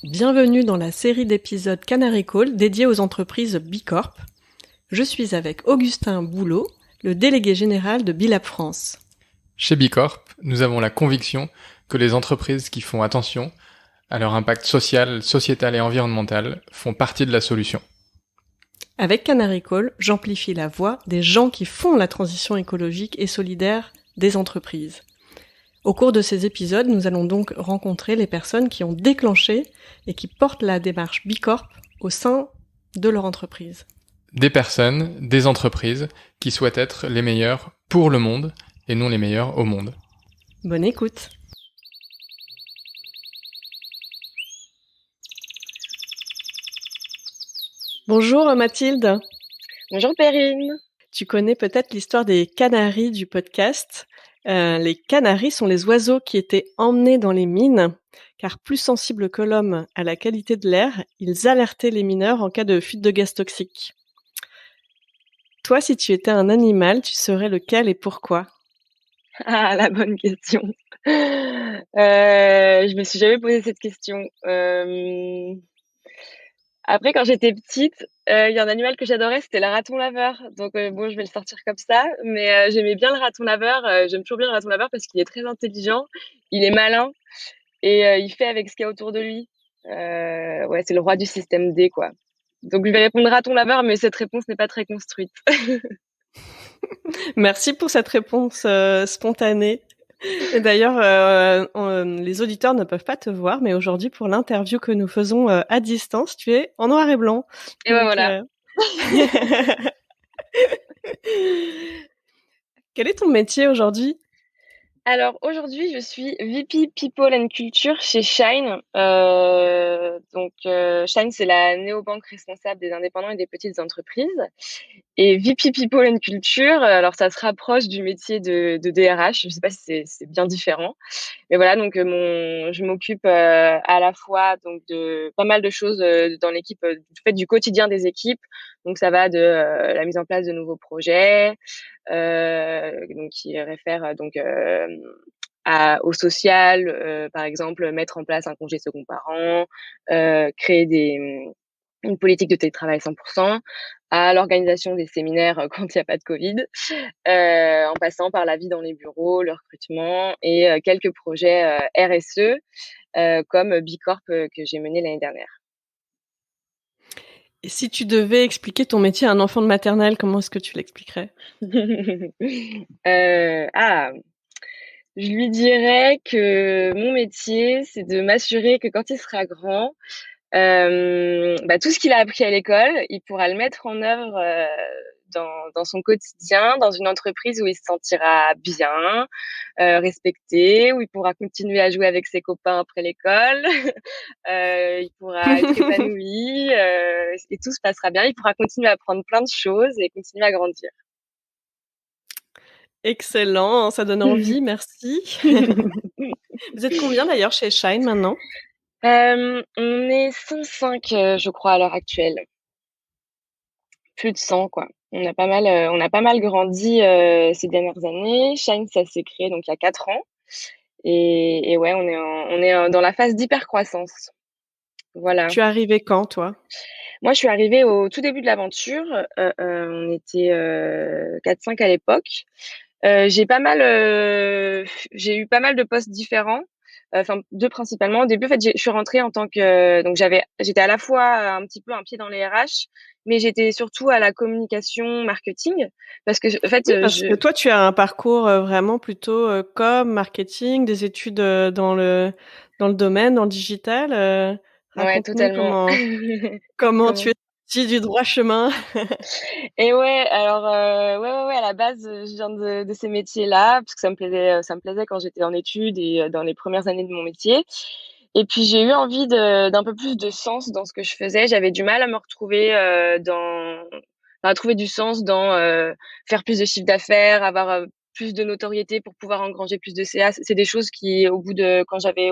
Bienvenue dans la série d'épisodes Canary Call dédiée aux entreprises Bicorp. Je suis avec Augustin Boulot, le délégué général de Bilab France. Chez Bicorp, nous avons la conviction que les entreprises qui font attention à leur impact social, sociétal et environnemental font partie de la solution. Avec Canary Call, j'amplifie la voix des gens qui font la transition écologique et solidaire des entreprises. Au cours de ces épisodes, nous allons donc rencontrer les personnes qui ont déclenché et qui portent la démarche Bicorp au sein de leur entreprise. Des personnes, des entreprises qui souhaitent être les meilleures pour le monde et non les meilleures au monde. Bonne écoute. Bonjour Mathilde. Bonjour Perrine. Tu connais peut-être l'histoire des canaris du podcast. Les canaris sont les oiseaux qui étaient emmenés dans les mines, car plus sensibles que l'homme à la qualité de l'air, ils alertaient les mineurs en cas de fuite de gaz toxique. Toi, si tu étais un animal, tu serais lequel et pourquoi ? Ah, la bonne question. Je me suis jamais posé cette question. Après, quand j'étais petite, il y a un animal que j'adorais, c'était le raton laveur. Donc bon, je vais le sortir comme ça, mais j'aimais bien le raton laveur. J'aime toujours bien le raton laveur parce qu'il est très intelligent, il est malin et il fait avec ce qu'il y a autour de lui. Ouais, c'est le roi du système D, quoi. Donc je vais répondre raton laveur, mais cette réponse n'est pas très construite. Merci pour cette réponse spontanée. Et d'ailleurs, les auditeurs ne peuvent pas te voir, mais aujourd'hui, pour l'interview que nous faisons à distance, tu es en noir et blanc. Et ben voilà. Quel est ton métier aujourd'hui ? Alors aujourd'hui, je suis VP People and Culture chez Shine. Shine, c'est la néobanque responsable des indépendants et des petites entreprises. Et VP People and Culture, alors ça se rapproche du métier de DRH. Je sais pas si c'est bien différent. Mais voilà, donc je m'occupe à la fois donc de pas mal de choses dans l'équipe, du fait du quotidien des équipes. Donc ça va de la mise en place de nouveaux projets, donc qui réfèrent au social, par exemple mettre en place un congé second parent, créer une politique de télétravail 100%, à l'organisation des séminaires quand il n'y a pas de Covid, en passant par la vie dans les bureaux, le recrutement et quelques projets RSE comme Bicorp que j'ai mené l'année dernière. Et si tu devais expliquer ton métier à un enfant de maternelle, comment est-ce que tu l'expliquerais ? Je lui dirais que mon métier, c'est de m'assurer que quand il sera grand, tout ce qu'il a appris à l'école, il pourra le mettre en œuvre dans son quotidien, dans une entreprise où il se sentira bien, respecté, où il pourra continuer à jouer avec ses copains après l'école, il pourra être épanoui et tout se passera bien. Il pourra continuer à apprendre plein de choses et continuer à grandir. Excellent, ça donne envie, merci. Vous êtes combien d'ailleurs chez Shine maintenant ? On est 105, je crois, à l'heure actuelle. Plus de 100, quoi. On a pas mal grandi ces dernières années. Shine, ça s'est créé donc il y a 4 ans. Et ouais, on est dans la phase d'hypercroissance. Voilà. Tu es arrivée quand, toi ? Moi, je suis arrivée au tout début de l'aventure. On était 4-5 à l'époque. J'ai eu pas mal de postes différents. Enfin, 2 principalement. Au début, en fait, je suis rentrée en tant que donc j'étais à la fois un petit peu un pied dans les RH, mais j'étais surtout à la communication marketing parce que en fait, Oui, parce que toi, tu as un parcours vraiment plutôt com, marketing, des études dans le domaine, dans le digital. Ouais, Raconte-nous totalement. comment tu Comment? es sortie du droit chemin. Et ouais, alors ouais, à la base, je viens de ces métiers-là parce que ça me plaisait quand j'étais en études et dans les premières années de mon métier. Et puis j'ai eu envie d'un peu plus de sens dans ce que je faisais. J'avais du mal à me retrouver à trouver du sens dans faire plus de chiffre d'affaires, avoir plus de notoriété pour pouvoir engranger plus de CA. C'est des choses qui, au bout de quand j'avais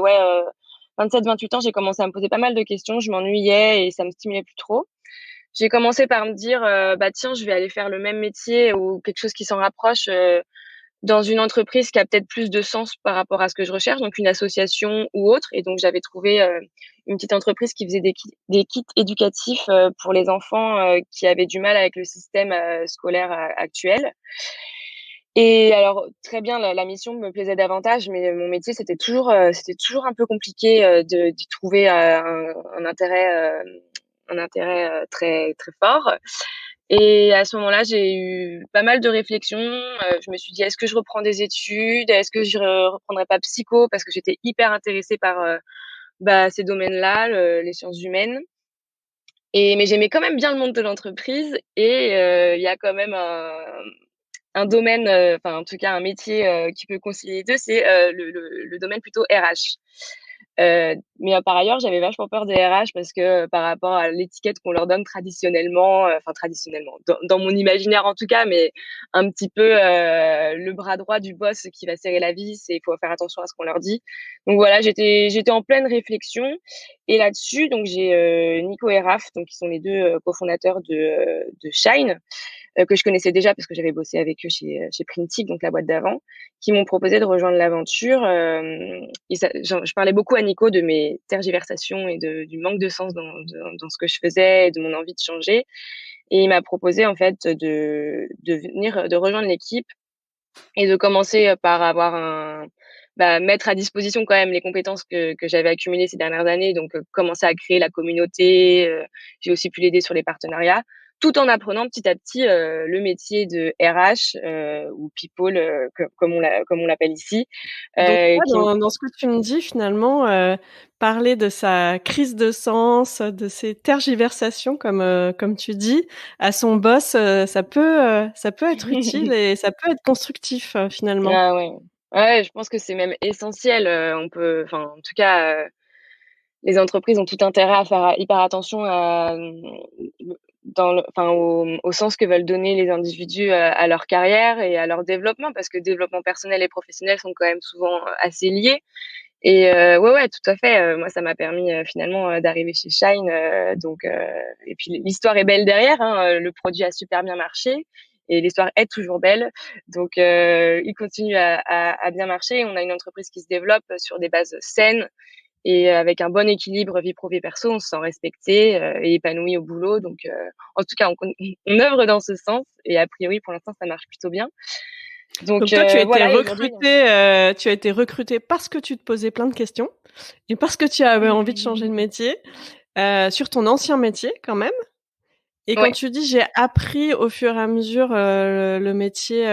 27-28 ans, j'ai commencé à me poser pas mal de questions. Je m'ennuyais et ça me stimulait plus trop. J'ai commencé par me dire, tiens, je vais aller faire le même métier ou quelque chose qui s'en rapproche dans une entreprise qui a peut-être plus de sens par rapport à ce que je recherche, donc une association ou autre. Et donc, j'avais trouvé une petite entreprise qui faisait des kits éducatifs pour les enfants qui avaient du mal avec le système scolaire actuel. Et alors, très bien, la mission me plaisait davantage, mais mon métier, c'était toujours un peu compliqué d'y trouver un intérêt très, très fort. Et à ce moment-là, j'ai eu pas mal de réflexions. Je me suis dit: «Est-ce que je reprends des études? Est-ce que je reprendrais pas psycho?» Parce que j'étais hyper intéressée par, ces domaines-là, les sciences humaines. Mais j'aimais quand même bien le monde de l'entreprise et il y a quand même un domaine, enfin, en tout cas, un métier, qui peut concilier les 2, c'est, le domaine plutôt RH. Par ailleurs, j'avais vachement peur des RH parce que par rapport à l'étiquette qu'on leur donne traditionnellement, enfin traditionnellement, dans mon imaginaire en tout cas, mais un petit peu, le bras droit du boss qui va serrer la vis et il faut faire attention à ce qu'on leur dit. Donc voilà, j'étais en pleine réflexion et là-dessus, donc j'ai, Nico et Raph, donc qui sont les 2 cofondateurs de Shine, que je connaissais déjà parce que j'avais bossé avec eux chez Printic, donc la boîte d'avant, qui m'ont proposé de rejoindre l'aventure. Je parlais beaucoup à Nico de mes tergiversations et du manque de sens dans ce que je faisais et de mon envie de changer. Et il m'a proposé en fait de rejoindre l'équipe et de commencer par avoir mettre à disposition quand même les compétences que j'avais accumulées ces dernières années. Donc, commencer à créer la communauté. J'ai aussi pu l'aider sur les partenariats, tout en apprenant petit à petit le métier de RH ou people, comme on l'appelle ici. Donc là, Qui dans ce que tu me dis finalement, parler de sa crise de sens, de ses tergiversations comme tu dis, à son boss, ça peut être utile et ça peut être constructif, finalement. Ah ouais. Ouais, je pense que c'est même essentiel. Enfin, en tout cas, les entreprises ont tout intérêt à faire hyper attention au sens que veulent donner les individus à leur carrière et à leur développement, parce que développement personnel et professionnel sont quand même souvent assez liés. Et ouais, tout à fait. Moi, ça m'a permis finalement d'arriver chez Shine. Et puis l'histoire est belle derrière. Hein, le produit a super bien marché et l'histoire est toujours belle. Donc, il continue à bien marcher. On a une entreprise qui se développe sur des bases saines et avec un bon équilibre vie pro vie perso. On se sent respecté et épanoui au boulot. Donc, en tout cas, on œuvre dans ce sens. Et a priori, pour l'instant, ça marche plutôt bien. Donc, Donc toi, voilà. Et aujourd'hui, tu as été recruté parce que tu te posais plein de questions et parce que tu avais envie de changer de métier, sur ton ancien métier quand même. Et quand ouais. tu dis: «J'ai appris au fur et à mesure, le métier,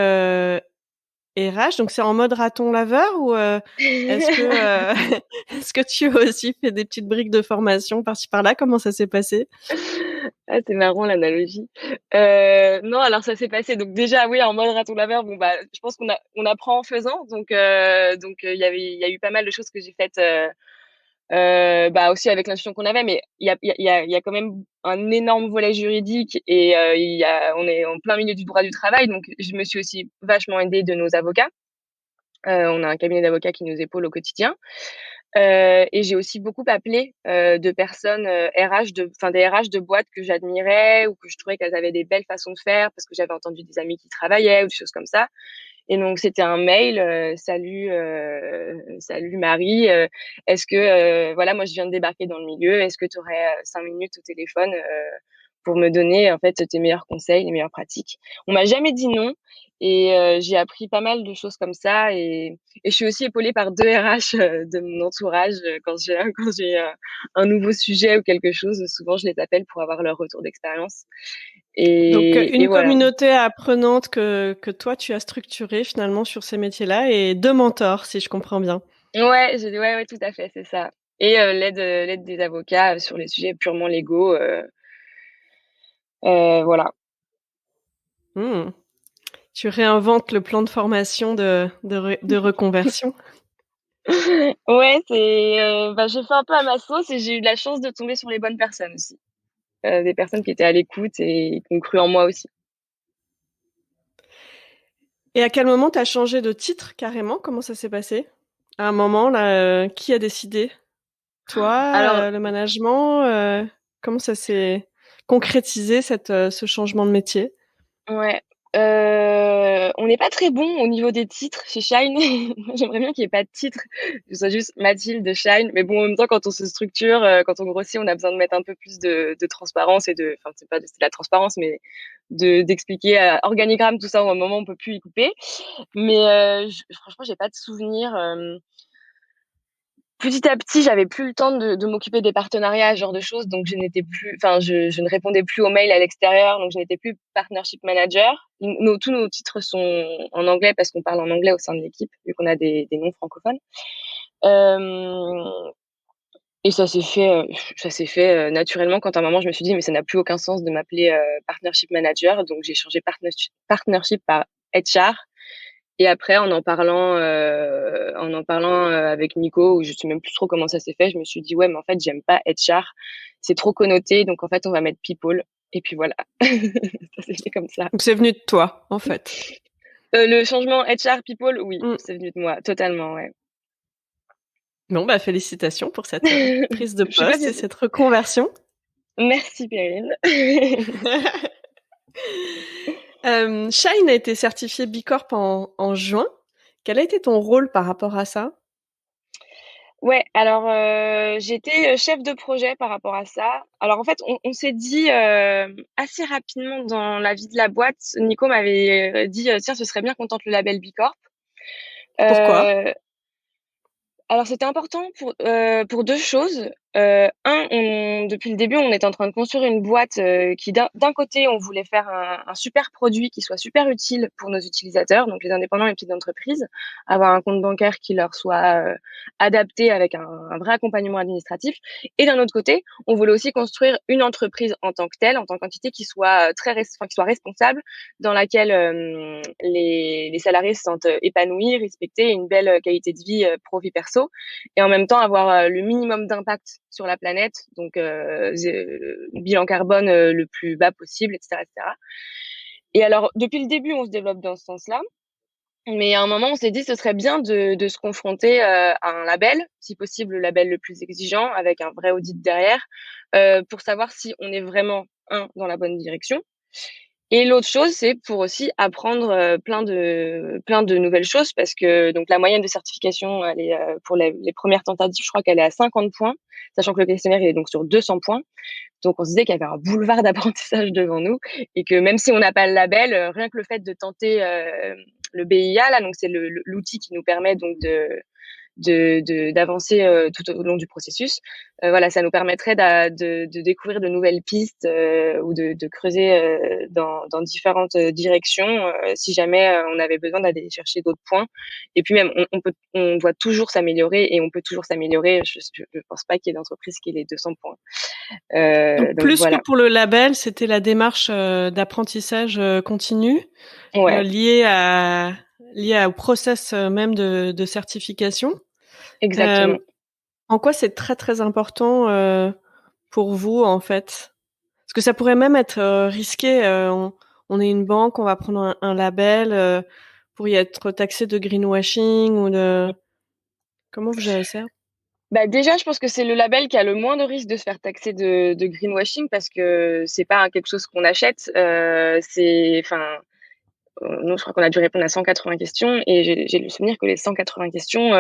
RH», donc c'est en mode raton laveur ou, est-ce que, est-ce que tu as aussi fait des petites briques de formation par-ci par-là? Comment ça s'est passé? Ah, c'est marrant l'analogie. Non, alors ça s'est passé donc déjà, oui, en mode raton laveur, je pense qu'on apprend en faisant donc il y a eu pas mal de choses que j'ai faites, aussi avec l'institution qu'on avait, mais il y a quand même un énorme volet juridique et on est en plein milieu du droit du travail, donc je me suis aussi vachement aidée de nos avocats. On a un cabinet d'avocats qui nous épaule au quotidien. Et j'ai aussi beaucoup appelé de personnes des RH de boîtes que j'admirais ou que je trouvais qu'elles avaient des belles façons de faire parce que j'avais entendu des amis qui travaillaient ou des choses comme ça. Et donc c'était un mail, salut Marie, est-ce que voilà, moi je viens de débarquer dans le milieu, est-ce que tu aurais 5 minutes au téléphone pour me donner en fait tes meilleurs conseils, les meilleures pratiques. On m'a jamais dit non et j'ai appris pas mal de choses comme ça et je suis aussi épaulée par 2 RH de mon entourage quand j'ai un nouveau sujet ou quelque chose, souvent je les appelle pour avoir leur retour d'expérience Donc, et une voilà. communauté apprenante que toi tu as structurée finalement sur ces métiers-là et 2 mentors, si je comprends bien. Ouais, tout à fait, c'est ça. Et l'aide des avocats sur les sujets purement légaux, voilà. Mmh. Tu réinventes le plan de formation de reconversion. Ouais, j'ai fait un peu à ma sauce et j'ai eu de la chance de tomber sur les bonnes personnes aussi. Des personnes qui étaient à l'écoute et qui ont cru en moi aussi. Et à quel moment tu as changé de titre carrément? Comment ça s'est passé? À un moment là, qui a décidé? Alors Toi, le management, comment ça s'est concrétisé ce changement de métier? ouais, On n'est pas très bon au niveau des titres chez Shine. J'aimerais bien qu'il y ait pas de titre, que ce soit juste Mathilde, Shine. Mais bon, en même temps, quand on se structure, quand on grossit, on a besoin de mettre un peu plus de transparence et enfin, c'est pas de la transparence, mais d'expliquer organigramme, tout ça. À un moment, on peut plus y couper. Mais franchement, j'ai pas de souvenir. Petit à petit, j'avais plus le temps de m'occuper des partenariats, ce genre de choses, donc je ne répondais plus aux mails à l'extérieur, donc je n'étais plus partnership manager. Tous nos titres sont en anglais parce qu'on parle en anglais au sein de l'équipe, vu qu'on a des noms francophones. Et ça s'est fait naturellement quand à un moment je me suis dit mais ça n'a plus aucun sens de m'appeler partnership manager, donc j'ai changé partnership par HR. Et après, avec Nico, où je sais même plus trop comment ça s'est fait, je me suis dit ouais, mais en fait, j'aime pas HR, c'est trop connoté, donc en fait, on va mettre people. Et puis voilà, ça s'est fait comme ça. Donc c'est venu de toi, en fait. Le changement HR people, oui, Mm. c'est venu de moi, totalement, ouais. Bon, bah félicitations pour cette prise de Je sais pas poste et cette reconversion. Merci Perrine. Shine a été certifié B Corp en juin. Quel a été ton rôle par rapport à ça? Ouais, alors j'étais chef de projet par rapport à ça. Alors en fait, on s'est dit assez rapidement dans la vie de la boîte, Nico m'avait dit tiens, ce serait bien qu'on tente le label B Corp. Pourquoi? Alors c'était important pour 2 choses. Depuis le début, on était en train de construire une boîte, qui d'un côté, on voulait faire un super produit qui soit super utile pour nos utilisateurs, donc les indépendants et les petites entreprises, avoir un compte bancaire qui leur soit, adapté avec un vrai accompagnement administratif. Et d'un autre côté, on voulait aussi construire une entreprise en tant que telle, en tant qu'entité qui soit, qui soit responsable, dans laquelle, les salariés se sentent, épanouis, respectés et une belle, qualité de vie, pro vie perso, et en même temps avoir le minimum d'impact sur la planète, donc bilan carbone le plus bas possible, etc., etc. Et alors, depuis le début, on se développe dans ce sens-là. Mais à un moment, on s'est dit ce serait bien de se confronter à un label, si possible le label le plus exigeant, avec un vrai audit derrière, pour savoir si on est vraiment, dans la bonne direction. Et l'autre chose, c'est pour aussi apprendre plein de nouvelles choses, parce que donc la moyenne de certification, elle est pour les premières tentatives, je crois qu'elle est à 50 points, sachant que le questionnaire il est donc sur 200 points. Donc on se disait qu'il y avait un boulevard d'apprentissage devant nous, et que même si on n'a pas le label, rien que le fait de tenter le BIA là, donc c'est l'outil qui nous permet donc d'avancer tout au long du processus. Voilà, ça nous permettrait de découvrir de nouvelles pistes ou de creuser dans différentes directions si jamais on avait besoin d'aller chercher d'autres points. Et puis même, on doit toujours s'améliorer et on peut toujours s'améliorer. Je pense pas qu'il y ait d'entreprise qui ait les 200 points. Donc Donc plus que voilà. pour le label, c'était la démarche d'apprentissage continu Ouais, liée au process même de certification. exactement. Euh, En quoi c'est très très important pour vous en fait? Parce que ça pourrait même être risqué. On est une banque, on va prendre un label pour y être taxé de greenwashing ou de. Comment vous gérez ça? Bah déjà, je pense que c'est le label qui a le moins de risque de se faire taxer de greenwashing, parce que c'est pas quelque chose qu'on achète. Nous, je crois qu'on a dû répondre à 180 questions, et j'ai le souvenir que les 180 questions,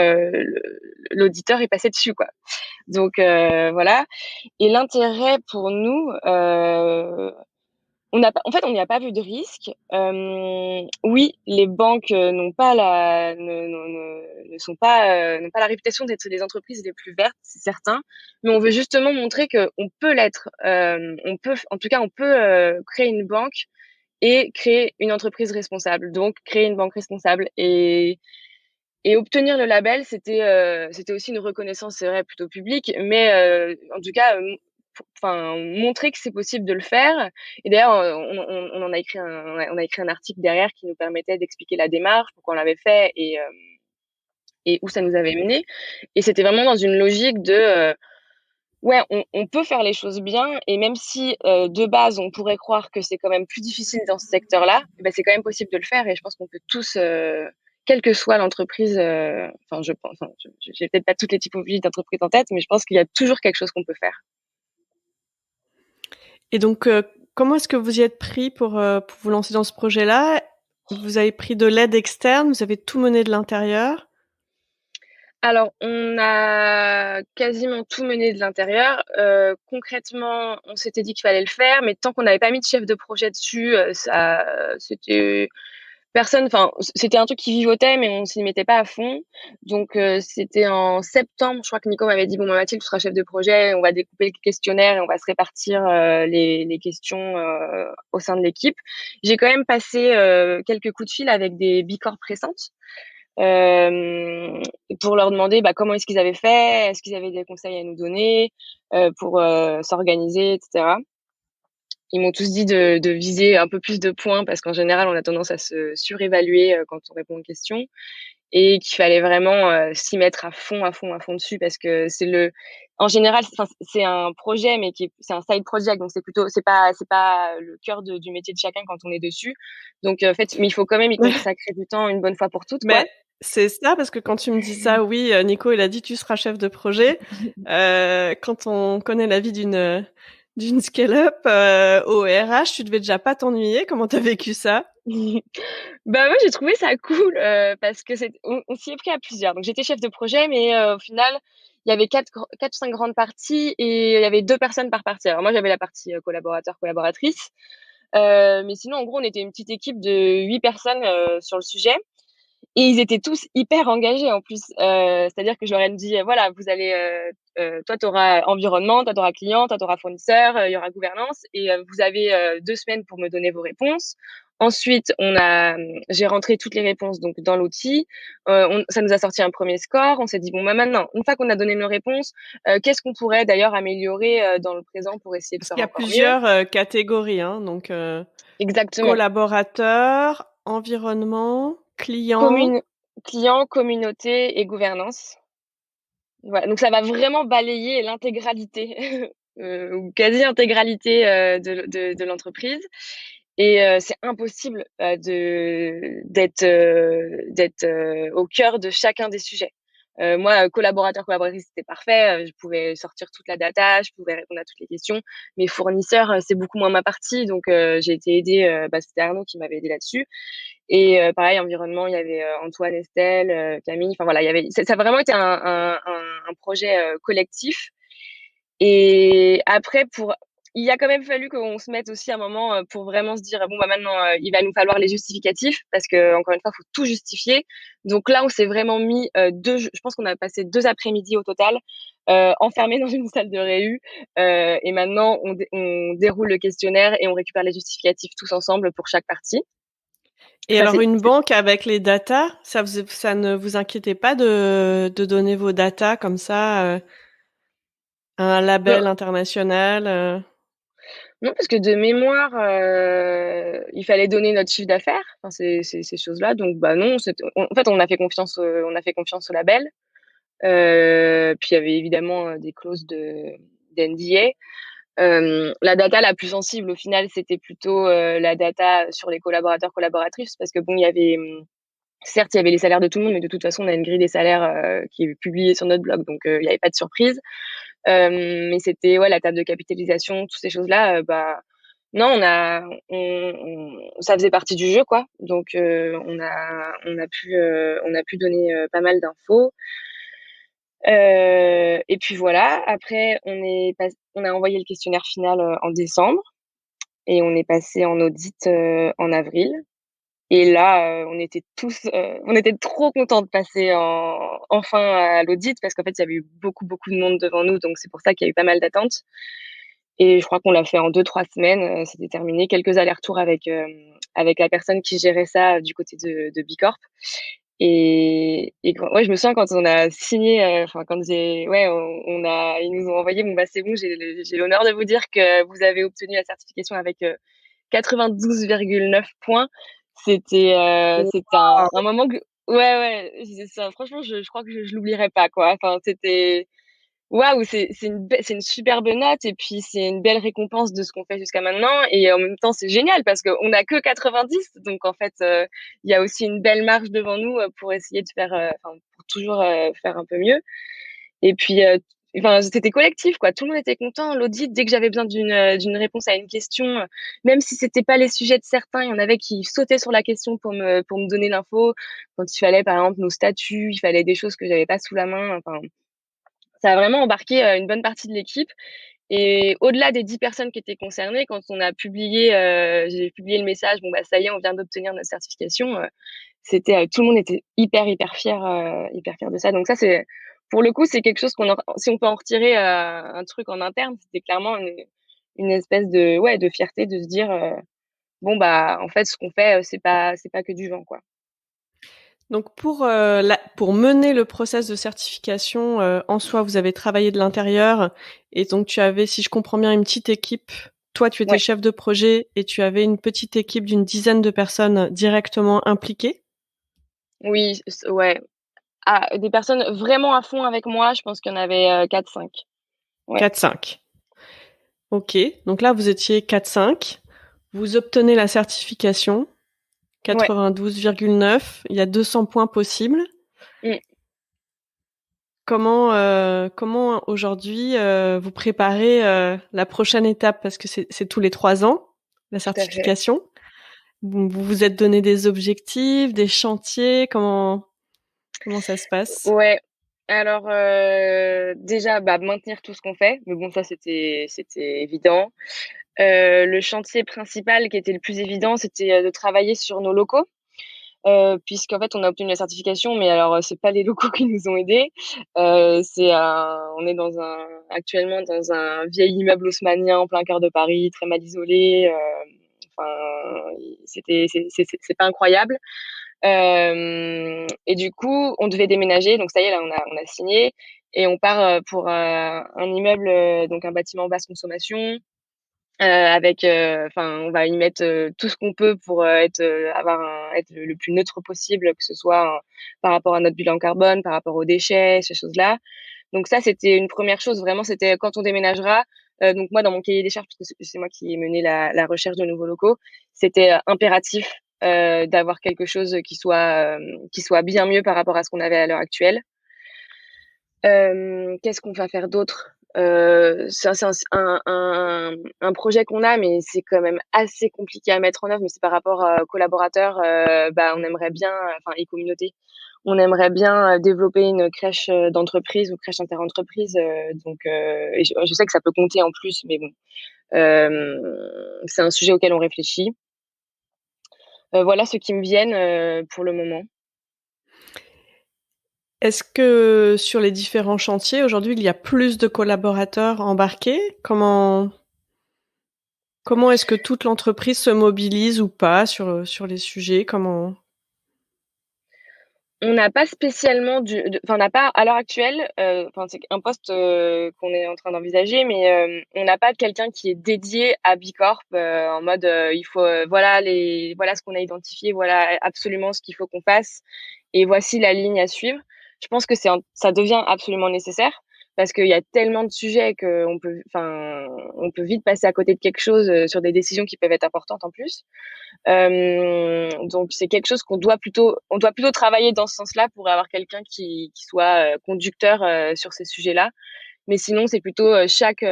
l'auditeur est passé dessus, quoi. Donc voilà. Et l'intérêt pour nous, en fait, on n'y a pas vu de risque. Oui, les banques n'ont pas n'ont pas la réputation d'être les entreprises les plus vertes, c'est certain. Mais on veut justement montrer qu'on peut l'être. On peut créer une banque et créer une entreprise responsable. Donc, créer une banque responsable et obtenir le label, c'était aussi une reconnaissance, c'est vrai, plutôt publique, mais en tout cas, montrer que c'est possible de le faire. Et d'ailleurs, on en a écrit on a écrit un article derrière qui nous permettait d'expliquer la démarche, pourquoi on l'avait fait et où ça nous avait mené. Et c'était vraiment dans une logique ouais, on peut faire les choses bien, et même si de base on pourrait croire que c'est quand même plus difficile dans ce secteur-là, ben c'est quand même possible de le faire, et je pense qu'on peut tous, quelle que soit l'entreprise, je pense, j'ai peut-être pas toutes les typologies d'entreprises en tête, mais je pense qu'il y a toujours quelque chose qu'on peut faire. Et donc comment est-ce que vous y êtes pris pour vous lancer dans ce projet-là? Vous avez pris de l'aide externe? Vous avez tout mené de l'intérieur? Alors, on a quasiment tout mené de l'intérieur. Concrètement, on s'était dit qu'il fallait le faire, mais tant qu'on n'avait pas mis de chef de projet dessus, c'était personne. Enfin, c'était un truc qui vivotait, mais on s'y mettait pas à fond. Donc, c'était en septembre, je crois que Nico m'avait dit, bon, Mathilde, tu seras chef de projet, on va découper le questionnaire et on va se répartir les questions au sein de l'équipe. J'ai quand même passé quelques coups de fil avec des bicorps pressantes. Pour leur demander comment est-ce qu'ils avaient fait, est-ce qu'ils avaient des conseils à nous donner pour s'organiser, etc. Ils m'ont tous dit de viser un peu plus de points parce qu'en général, on a tendance à se surévaluer quand on répond aux questions et qu'il fallait vraiment s'y mettre à fond, à fond, à fond dessus parce que en général, c'est un projet, mais c'est un side project, donc c'est pas le cœur du métier de chacun quand on est dessus. Donc, en fait, mais il faut quand même y consacrer du temps une bonne fois pour toutes, quoi. Mais c'est ça, parce que quand tu me dis ça, oui, Nico, il a dit: «Tu seras chef de projet». Quand on connaît la vie d'une scale-up, au RH, tu devais déjà pas t'ennuyer. Comment tu as vécu ça? Moi, j'ai trouvé ça cool parce que on s'y est pris à plusieurs. Donc, j'étais chef de projet, mais au final, il y avait 4 ou 5 grandes parties et il y avait 2 personnes par partie. Alors moi, j'avais la partie collaborateur, collaboratrice. Mais sinon, en gros, on était une petite équipe de 8 personnes sur le sujet. Et ils étaient tous hyper engagés en plus. C'est-à-dire que je leur ai dit, voilà, vous allez, toi, tu auras environnement, toi, tu auras client, toi, tu auras fournisseur, il y aura gouvernance et vous avez 2 semaines pour me donner vos réponses. Ensuite, j'ai rentré toutes les réponses donc dans l'outil. Ça nous a sorti un premier score. On s'est dit, bon, maintenant, une fois qu'on a donné nos réponses, qu'est-ce qu'on pourrait d'ailleurs améliorer dans le présent pour essayer de Parce faire qu'il y a encore mieux? plusieurs, catégories, hein, donc Exactement. collaborateur, environnement, client. Commune Client, communauté et gouvernance. Voilà, donc ça va vraiment balayer l'intégralité, ou quasi-intégralité, de l'entreprise et c'est impossible, d'être au cœur de chacun des sujets. Moi, collaborateur, collaboratrice, c'était parfait, je pouvais sortir toute la data, je pouvais répondre à toutes les questions. Mes fournisseurs, c'est beaucoup moins ma partie, donc j'ai été aidée, c'était Arnaud qui m'avait aidée là-dessus et pareil, environnement, il y avait Antoine, Estelle, Camille. Enfin voilà, ça a vraiment été un projet collectif. Et après, il a quand même fallu qu'on se mette aussi un moment pour vraiment se dire bon maintenant il va nous falloir les justificatifs parce que encore une fois, faut tout justifier. Donc là, on s'est vraiment mis je pense qu'on a passé 2 après-midi au total enfermés dans une salle de réu. Et maintenant, on déroule le questionnaire et on récupère les justificatifs tous ensemble pour chaque partie. Et Ça, alors une banque avec les datas, ça ne vous inquiétait pas de donner vos datas comme ça, à un non, label international, non, parce que de mémoire, il fallait donner notre chiffre d'affaires, enfin ces choses-là, donc non, en fait, on a fait confiance au label. Puis il y avait évidemment, des clauses d'NDA. La data la plus sensible au final, c'était plutôt, la data sur les collaborateurs, collaboratrices parce que bon, certes, il y avait les salaires de tout le monde, mais de toute façon, on a une grille des salaires, qui est publiée sur notre blog, donc il y avait pas de surprise. Mais c'était la table de capitalisation, toutes ces choses-là, non, ça faisait partie du jeu, quoi. Donc on a pu donner pas mal d'infos. Et puis voilà. Après, on a envoyé le questionnaire final en décembre et on est passé en audit en avril. Et là, on était trop contents de passer enfin à l'audit parce qu'en fait, il y avait eu beaucoup, beaucoup de monde devant nous, donc c'est pour ça qu'il y a eu pas mal d'attentes. Et je crois qu'on l'a fait en 2-3 semaines, c'était terminé. Quelques allers-retours avec la personne qui gérait ça du côté de Bicorp. Et je me souviens quand on a signé, enfin quand ils nous ont envoyé, bon c'est bon, j'ai l'honneur de vous dire que vous avez obtenu la certification avec 92,9 points. C'était un moment que, c'est ça. Franchement, je crois que je l'oublierai pas, quoi. Enfin, c'était waouh, c'est une superbe note et puis c'est une belle récompense de ce qu'on fait jusqu'à maintenant et en même temps c'est génial parce qu'on a que 90, donc en fait il y a aussi une belle marge devant nous pour essayer de faire, enfin pour toujours faire un peu mieux. Et puis enfin, c'était collectif, quoi. Tout le monde était content. L'audit, dès que j'avais besoin d'une réponse à une question, même si c'était pas les sujets de certains, il y en avait qui sautaient sur la question pour me donner l'info. Quand il fallait, par exemple, nos statuts, il fallait des choses que j'avais pas sous la main. Enfin, ça a vraiment embarqué une bonne partie de l'équipe. Et au-delà des 10 personnes qui étaient concernées, quand on a publié, j'ai publié le message, bon bah ça y est, on vient d'obtenir notre certification. C'était tout le monde était hyper fier de ça. Donc ça, c'est pour le coup, c'est quelque chose si on peut en retirer un truc en interne, c'était clairement une espèce de ouais de fierté de se dire bon bah en fait ce qu'on fait c'est pas que du vent quoi. Donc pour mener le process de certification, en soi, vous avez travaillé de l'intérieur et donc tu avais, si je comprends bien, une petite équipe. Toi, tu étais Ouais, chef de projet et tu avais une petite équipe d'une dizaine de personnes directement impliquées? oui, ouais. Ah, des personnes vraiment à fond avec moi, je pense qu'il y en avait 4-5. Ouais, 4-5. OK. Donc là, vous étiez 4-5. Vous obtenez la certification, ouais. 92,9. Il y a 200 points possibles. Mmh, Comment aujourd'hui, vous préparez, la prochaine étape? Parce que c'est tous les 3 ans, la tout à fait. certification. Vous vous êtes donné des objectifs, des chantiers? Comment ça se passe? Ouais. Alors, déjà, bah, maintenir tout ce qu'on fait, mais bon, ça, c'était évident. Le chantier principal qui était le plus évident, c'était, de travailler sur nos locaux, puisqu'en fait, on a obtenu la certification, mais alors, c'est pas les locaux qui nous ont aidés. On est actuellement dans un vieil immeuble haussmannien en plein cœur de Paris, très mal isolé, enfin, c'est pas incroyable. Et du coup, on devait déménager. Donc ça y est, là, on a signé et on part pour un immeuble, donc un bâtiment basse consommation, enfin, on va y mettre tout ce qu'on peut pour être le plus neutre possible, que ce soit par rapport à notre bilan carbone, par rapport aux déchets, ces choses-là. Donc ça, c'était une première chose. Vraiment, c'était quand on déménagera. Donc moi, dans mon cahier des charges, parce que c'est moi qui ai mené la recherche de nouveaux locaux, c'était impératif d'avoir quelque chose qui soit bien mieux par rapport à ce qu'on avait à l'heure actuelle. Qu'est-ce qu'on va faire d'autre? Ça, c'est un projet qu'on a, mais c'est quand même assez compliqué à mettre en œuvre, mais c'est par rapport aux collaborateurs. Bah, on aimerait bien, enfin et communauté, on aimerait bien, développer une crèche, d'entreprise ou crèche interentreprise, et je sais que ça peut compter en plus, mais bon, hem, c'est un sujet auquel on réfléchit. Voilà ceux qui me viennent, pour le moment. Est-ce que sur les différents chantiers, aujourd'hui, il y a plus de collaborateurs embarqués? Comment est-ce que toute l'entreprise se mobilise ou pas sur les sujets? On n'a pas spécialement on n'a pas à l'heure actuelle, enfin, c'est un poste, qu'on est en train d'envisager, mais, on n'a pas quelqu'un qui est dédié à Bicorp, en mode, il faut, voilà ce qu'on a identifié, voilà absolument ce qu'il faut qu'on fasse et voici la ligne à suivre. Je pense que ça devient absolument nécessaire parce qu'il y a tellement de sujets on peut vite passer à côté de quelque chose, sur des décisions qui peuvent être importantes en plus. Donc c'est quelque chose on doit plutôt travailler dans ce sens-là pour avoir quelqu'un qui soit conducteur sur ces sujets-là. Mais sinon, c'est plutôt chaque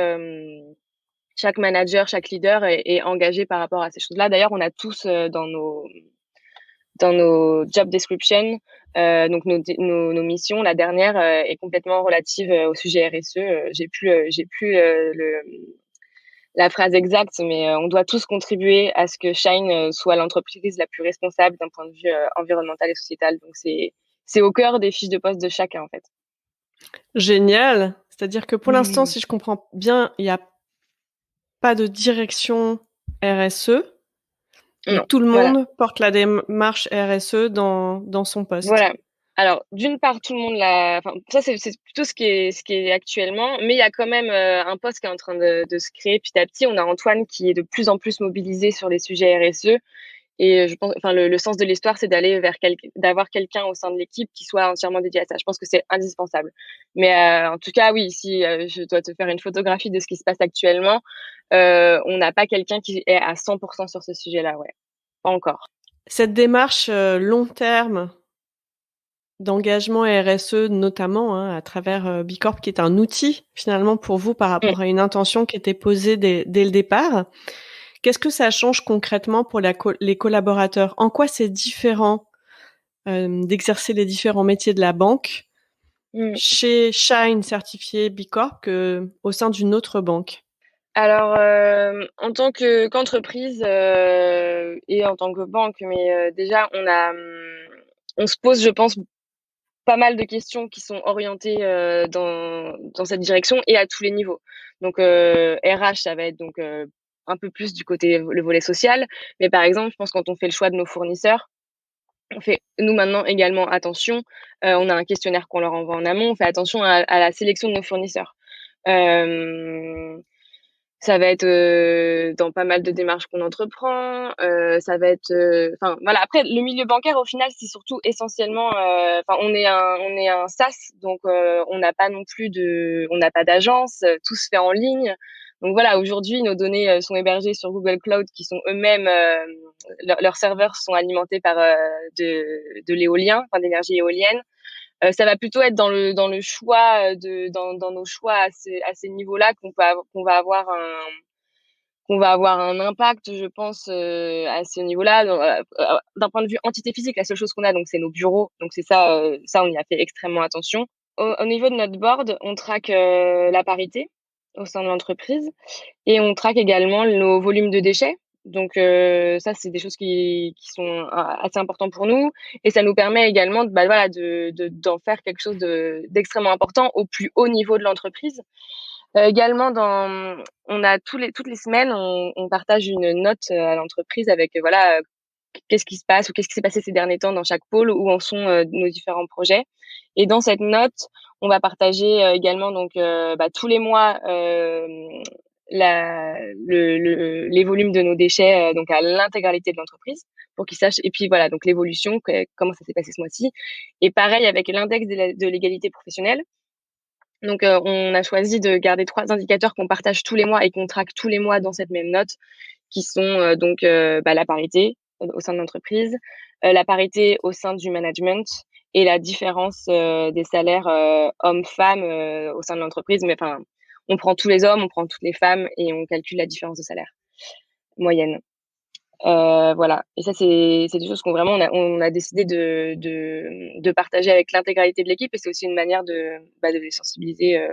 manager, chaque leader est engagé par rapport à ces choses-là. D'ailleurs, on a tous dans nos job descriptions, donc nos missions, la dernière est complètement relative au sujet RSE. J'ai plus la phrase exacte, mais on doit tous contribuer à ce que Shine soit l'entreprise la plus responsable d'un point de vue environnemental et sociétal. Donc c'est au cœur des fiches de poste de chacun en fait. Génial! C'est-à-dire que pour l'instant, Mmh. si je comprends bien, il y a pas de direction RSE, mais Non, tout le voilà, monde porte la démarche RSE dans son poste. voilà. Alors d'une part, tout le monde l'a enfin ça c'est plutôt ce qui est actuellement, mais il y a quand même, un poste qui est en train de se créer petit à petit. On a Antoine qui est de plus en plus mobilisé sur les sujets RSE. Et je pense, enfin, le sens de l'histoire, c'est d'avoir quelqu'un au sein de l'équipe qui soit entièrement dédié à ça. Je pense que c'est indispensable. Mais en tout cas, oui, si je dois te faire une photographie de ce qui se passe actuellement, on n'a pas quelqu'un qui est à 100% sur ce sujet-là, ouais. Pas encore. Cette démarche, long terme d'engagement RSE notamment, hein, à travers, Bicorp qui est un outil finalement pour vous par Mmh. rapport à une intention qui était posée dès le départ. Qu'est-ce que ça change concrètement pour les collaborateurs? En quoi c'est différent, d'exercer les différents métiers de la banque Mmh. chez Shine certifié Bicorp qu'au sein d'une autre banque? Alors, en tant qu'entreprise, et en tant que banque, mais, déjà on se pose, je pense, pas mal de questions qui sont orientées, dans cette direction et à tous les niveaux. Donc, RH, ça va être donc, un peu plus du côté le volet social. Mais par exemple, je pense quand on fait le choix de nos fournisseurs, on fait nous maintenant également attention, on a un questionnaire qu'on leur envoie en amont, on fait attention à la sélection de nos fournisseurs. Hem Ça va être, dans pas mal de démarches qu'on entreprend, ça va être, enfin voilà. Après le milieu bancaire au final, c'est surtout essentiellement, enfin on est un SaaS, donc on n'a pas d'agence, tout se fait en ligne. Donc voilà, aujourd'hui nos données, sont hébergées sur Google Cloud qui sont eux-mêmes, leurs serveurs sont alimentés par, de l'éolien, enfin d'énergie éolienne. Ça va plutôt être dans le choix, dans nos choix à ces niveaux-là qu'on va avoir un impact, je pense, à ce niveau-là. D'un point de vue entité physique, la seule chose qu'on a donc c'est nos bureaux, donc c'est ça, ça on y a fait extrêmement attention. Au niveau de notre board, on traque, la parité au sein de l'entreprise et on traque également nos volumes de déchets. Donc ça, c'est des choses qui sont assez importants pour nous et ça nous permet également voilà, d'en faire quelque chose d'extrêmement important au plus haut niveau de l'entreprise. Également on a toutes les semaines, on partage une note, à l'entreprise avec, voilà, qu'est-ce qui se passe ou qu'est-ce qui s'est passé ces derniers temps dans chaque pôle, où en sont, nos différents projets et dans cette note, on va partager, également donc, tous les mois, la les volumes de nos déchets, donc à l'intégralité de l'entreprise pour qu'ils sachent et puis voilà, donc l'évolution, comment ça s'est passé ce mois-ci et pareil avec l'index de l'égalité professionnelle. Donc, on a choisi de garder 3 indicateurs qu'on partage tous les mois et qu'on traque tous les mois dans cette même note, qui sont, donc, la parité au sein de l'entreprise, la parité au sein du management et la différence, des salaires, hommes-femmes, au sein de l'entreprise. Mais enfin, on prend tous les hommes, on prend toutes les femmes et on calcule la différence de salaire moyenne. Voilà et ça c'est des choses qu'on vraiment on a décidé de partager avec l'intégralité de l'équipe et c'est aussi une manière de les sensibiliser,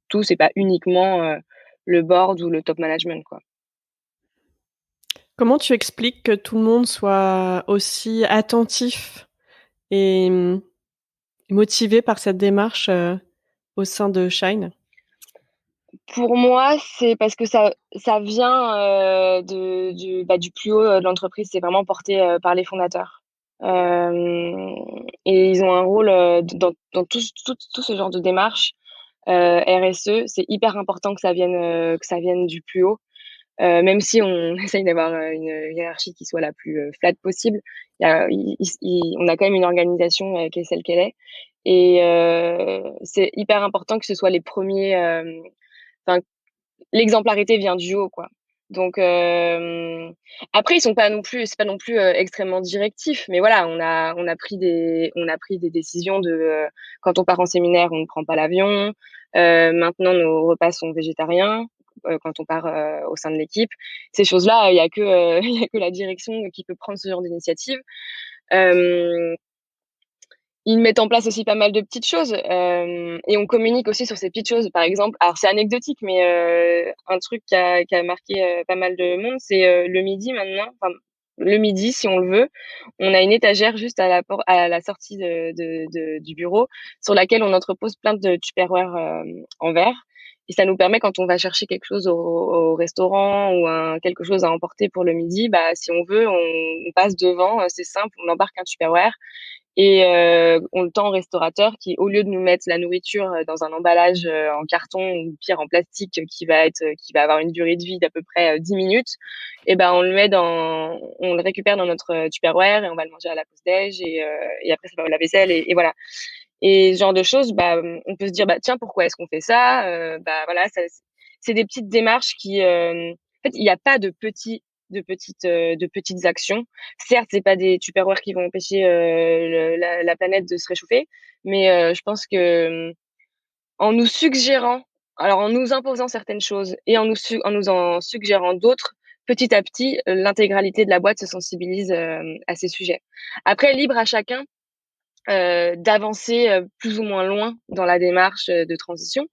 tous et pas uniquement, le board ou le top management, quoi. Comment tu expliques que tout le monde soit aussi attentif et motivé par cette démarche, au sein de Shine? Pour moi, c'est parce que ça vient, du plus haut, de l'entreprise. C'est vraiment porté, par les fondateurs. Hem Et ils ont un rôle, dans tout ce genre de démarche, RSE. C'est hyper important que ça vienne du plus haut. Même si on essaye d'avoir, une hiérarchie qui soit la plus, flat possible, il y a il on a quand même une organisation, qui est celle qu'elle est et c'est hyper important que ce soit les premiers, enfin, l'exemplarité vient du haut, quoi. Donc après ils sont pas non plus c'est pas non plus, extrêmement directif, mais voilà, on a pris des décisions quand on part en séminaire, on ne prend pas l'avion. Maintenant nos repas sont végétariens, quand on part, au sein de l'équipe. Ces choses-là, il y a que, il y a que la direction qui peut prendre ce genre d'initiative. Hem Ils mettent en place aussi pas mal de petites choses, et on communique aussi sur ces petites choses. Par exemple, alors c'est anecdotique, mais un truc qui a marqué, pas mal de monde, c'est, le midi maintenant, enfin, le midi, si on le veut, on a une étagère juste à la sortie du bureau sur laquelle on entrepose plein de Tupperware, en verre et ça nous permet quand on va chercher quelque chose au restaurant ou quelque chose à emporter pour le midi, bah, si on veut, on passe devant, c'est simple, on embarque un Tupperware et on le tend au restaurateur qui, au lieu de nous mettre la nourriture, dans un emballage, en carton ou pire en plastique, qui va avoir une durée de vie d'à peu près, 10 minutes et ben, on le récupère dans notre, Tupperware et on va le manger à la pause déj et après ça va au lave-vaisselle et voilà et ce genre de choses, bah, on peut se dire: «Bah, tiens, pourquoi est-ce qu'on fait ça?» Bah, voilà, ça c'est des petites démarches qui, en fait, il y a pas de petits de petites actions. Certes, c'est pas des Tupperware qui vont empêcher la planète de se réchauffer, mais je pense que en nous suggérant, alors en nous imposant certaines choses et en nous en suggérant d'autres, petit à petit, l'intégralité de la boîte se sensibilise à ces sujets. Après, libre à chacun d'avancer plus ou moins loin dans la démarche de transition.